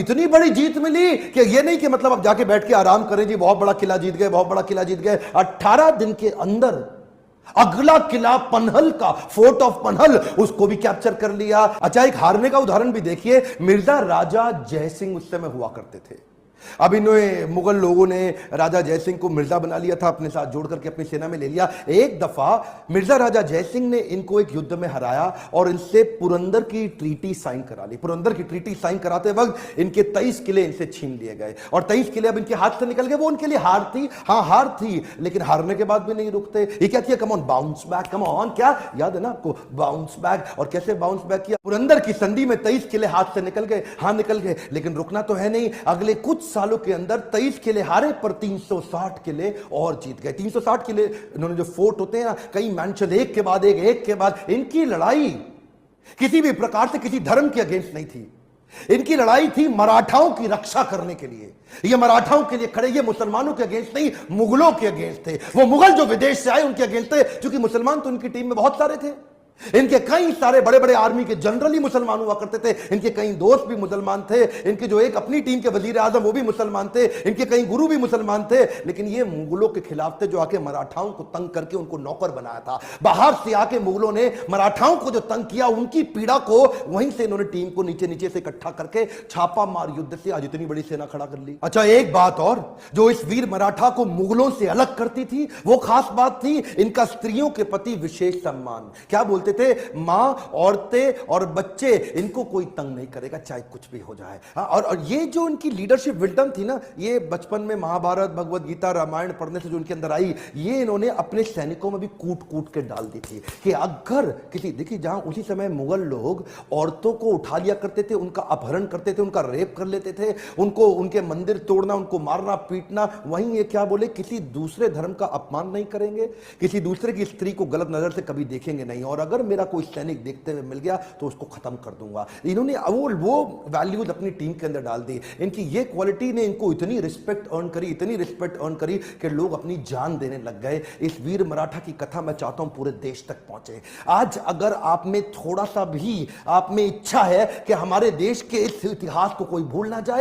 इतनी बड़ी जीत मिली कि ये नहीं कि मतलब अब जाके बैठ के आराम करें जी, बहुत बड़ा किला जीत गए, बहुत बड़ा किला जीत गए। 18 दिन के अंदर अगला किला पनहल का, फोर्ट ऑफ पनहल, उसको भी कैप्चर कर लिया। अच्छा, एक हारने का उदाहरण भी देखिए, मिर्जा राजा जयसिंह उस समय हुआ करते थे। अब इन्होंने मुगल लोगों ने राजा जयसिंह को मिर्जा बना लिया था, अपने साथ जोड़ करके अपनी सेना में ले लिया। एक दफा मिर्जा राजा जयसिंह ने इनको एक युद्ध में हराया और इनसे पुरंदर की ट्रीटी साइन करा ली। पुरंदर की ट्रीटी साइन कराते वक्त इनके 23 किले इनसे छीन लिए गए और 23 किले अब इनके हाथ से निकल गए। वो उनके लिए हार थी, हाँ हार थी, लेकिन हारने के बाद भी नहीं रुकते। ये क्या किया? Come on, bounce back, come on, क्या याद है ना आपको? Bounce back. और कैसे बाउंस बैक किया? पुरंदर की संधि में 23 किले हाथ से निकल गए, हाँ निकल गए, लेकिन रुकना तो है नहीं। अगले कुछ सालों के अंदर 23 किले हारे पर 360 किले और जीत गए। 360 किले इन्होंने, जो फोर्ट होते हैं ना, कई मैंशन, एक के बाद एक के बाद। इनकी लड़ाई किसी भी प्रकार से किसी धर्म के अगेंस्ट नहीं थी। इनकी लड़ाई थी मराठाओं की रक्षा करने के लिए। ये मराठाओं के लिए खड़े, ये मुसलमानों के अगेंस्ट नहीं, मुगलों के अगेंस्ट थे। वो मुगल जो विदेश से आए उनके अगेंस्ट थे, क्योंकि मुसलमान तो इनकी टीम में बहुत सारे थे। इनके कई सारे बड़े बड़े आर्मी के जनरल ही मुसलमान हुआ करते थे। इनके कई दोस्त भी मुसलमान थे। इनके जो एक अपनी टीम के वजीर आजम, वो भी मुसलमान थे। इनके कई गुरु भी मुसलमान थे। लेकिन ये मुगलों के खिलाफ थे, जो आके मराठाओं को तंग करके उनको नौकर बनाया था। बाहर से आके मुगलों ने मराठाओं को जो तंग किया, उनकी पीड़ा को वहीं से इन्होंने टीम को नीचे नीचे से इकट्ठा करके छापा मार युद्ध से आज इतनी बड़ी सेना खड़ा कर ली। अच्छा, एक बात और जो इस वीर मराठा को मुगलों से अलग करती थी, वो खास बात थी इनका स्त्रियों के प्रति विशेष सम्मान। क्या बोलते थे? मां, औरतें और बच्चे, इनको कोई तंग नहीं करेगा, चाहे कुछ भी हो जाए। और ये जो इनकी लीडरशिप विजडम थी ना, ये बचपन में महाभारत, भगवत गीता, रामायण पढ़ने से जो इनके अंदर आई, ये इन्होंने अपने सैनिकों में भी कूट कूट के डाल दी थी कि अगर किसी, देखिए, जहां उसी समय मुगल लोग औरतों को उठा लिया करते थे, उनका अपहरण करते थे, उनका रेप कर लेते थे, उनको उनके मंदिर तोड़ना, उनको मारना पीटना, वहीं ये क्या बोले, किसी दूसरे धर्म का अपमान नहीं करेंगे, किसी दूसरे की स्त्री को गलत नजर से कभी देखेंगे नहीं, और अगर मेरा कोई सैनिक देखते हुए मिल गया तो उसको खत्म कर दूंगा। इन्होंने वो वैल्यूज अपनी टीम के अंदर डाल दी। इनकी ये क्वालिटी ने इनको इतनी रिस्पेक्ट अर्न करी, इतनी रिस्पेक्ट अर्न करी कि लोग अपनी जान देने लग गए। इस वीर मराठा की कथा मैं चाहता हूं पूरे देश तक पहुंचे। आज अगर आप में थोड़ा सा भी आप में इच्छा है कि हमारे देश के इस इतिहास को कोई भूल ना जाए,